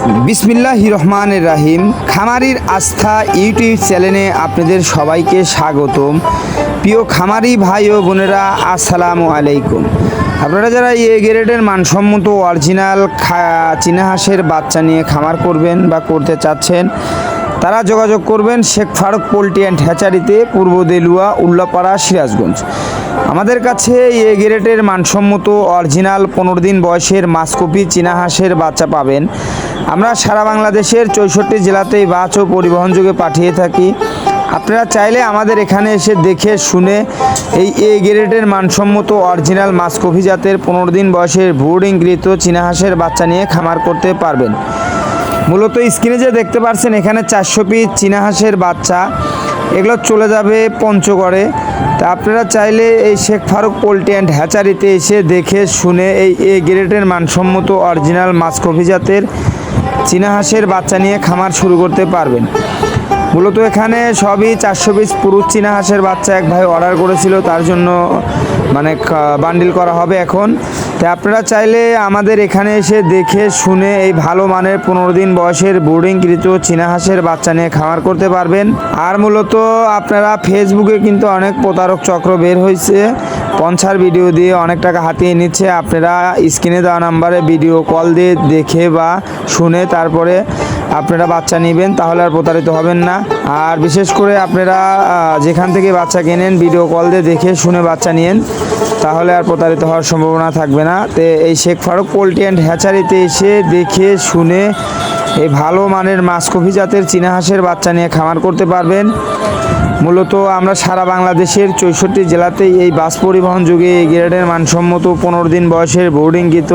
বিসমিল্লাহির রহমানির রহিম। খামারির আস্থা ইউটিউব চ্যানেলে আপনাদের সবাইকে স্বাগতম। প্রিয় খামারি ভাই ও বোনেরা, আসসালামু আলাইকুম। আপনারা যারা এ গ্রেডের মানসম্মত অরিজিনাল চীনা হাঁসের বাচ্চা নিয়ে খামার করবেন বা করতে চাচ্ছেন, তারা যোগাযোগ করবেন শেখ ফারুক পোল্ট্রি অ্যান্ড হ্যাচারিতে, পূর্ব দেলুয়া, উল্লাপাড়া, সিরাজগঞ্জ। আমাদের কাছে এ গ্রেডের মানসম্মত অরিজিনাল 15 দিন বয়সের মাসকপি চীনা হাঁসের বাচ্চা পাবেন। আমরা সারা বাংলাদেশের 64 জেলাতেই বাস ও পরিবহন যোগে পাঠিয়ে থাকি। আপনারা চাইলে আমাদের এখানে এসে দেখে শুনে এই এ গ্রেডের মানসম্মত অরিজিনাল মাসকপি জাতের 15 দিন বয়সের ব্রুডিংকৃত চীনা হাঁসের বাচ্চা নিয়ে খামার করতে পারবেন। মূলত স্ক্রিনে যে দেখতে পাচ্ছেন, এখানে 400 পিস চীনা হাঁসের বাচ্চা, এগুলো চলে যাবে পঞ্চগড়ে। তা আপনারা চাইলে এই শেখ ফারুক পোল্ট্রি অ্যান্ড হ্যাচারিতে এসে দেখে শুনে এই এ গ্রেডের মানসম্মত অরিজিনাল মাসকপি জাতের চীনা হাঁসের বাচ্চা নিয়ে খামার শুরু করতে পারবেন। মূলত এখানে সবই 400 পিস পুরুষ চীনা হাঁসের বাচ্চা এক ভাই অর্ডার করেছিল, তার জন্য বান্ডিল করা হবে এখন। তাই আপনারা চাইলে আমাদের এখানে এসে দেখে শুনে এই ভালো মানের 15 দিন বয়সের ব্রুডিংকৃত চীনা হাঁসের বাচ্চা নিয়ে খামার করতে পারবেন। আর মূলত আপনারা ফেসবুকে কিন্তু অনেক প্রতারক চক্র বের হয়েছে, পঞ্চার ভিডিও দিয়ে অনেক টাকা হাতিয়ে নিচ্ছে। আপনারা স্ক্রিনে দেওয়া নাম্বারে ভিডিও কল দিয়ে দেখে বা শুনে তারপরে আপনারা বাচ্চা নেবেন, তাহলে আর প্রতারিত হবেন না। আর বিশেষ করে আপনারা যেখান থেকে বাচ্চা কেনেন, ভিডিও কল দিয়ে দেখে শুনে বাচ্চা নিন, তাহলে আর প্রতারিত হওয়ার সম্ভাবনা থাকবে না। তো এই শেখ ফারুক পোল্ট্রি অ্যান্ড হ্যাচারিতে এসে দেখে শুনে এই ভালো মানের মাসকপি জাতের চীনা হাঁসের বাচ্চা নিয়ে খামার করতে পারবেন। মূলত আমরা সারা বাংলাদেশের 64 জেলাতেই এই বাস পরিবহন যুগে এই গ্রেডের মানসম্মত 15 দিন বয়সের ব্রুডিংকৃত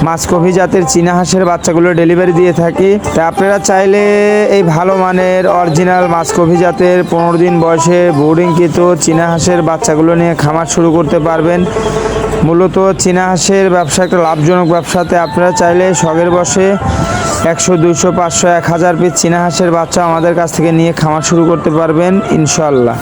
মাসকপি জাতের চীনা হাঁসের বাচ্চাগুলো ডেলিভারি দিয়ে থাকি। তা আপনারা চাইলে এই ভালো মানের অরিজিনাল মাসকপি জাতের 15 দিন বয়সের ব্রুডিংকৃত চীনা হাঁসের বাচ্চাগুলো নিয়ে খামার শুরু করতে পারবেন। মূলত চীনা হাঁসের ব্যবসা একটা লাভজনক ব্যবসাতে আপনারা চাইলে শখের বসে 100, 200, 500, 1000 পিস চীনা হাঁসের বাচ্চা আমাদের কাছ থেকে নিয়ে খামার শুরু করতে পারবেন ইনশাআল্লাহ।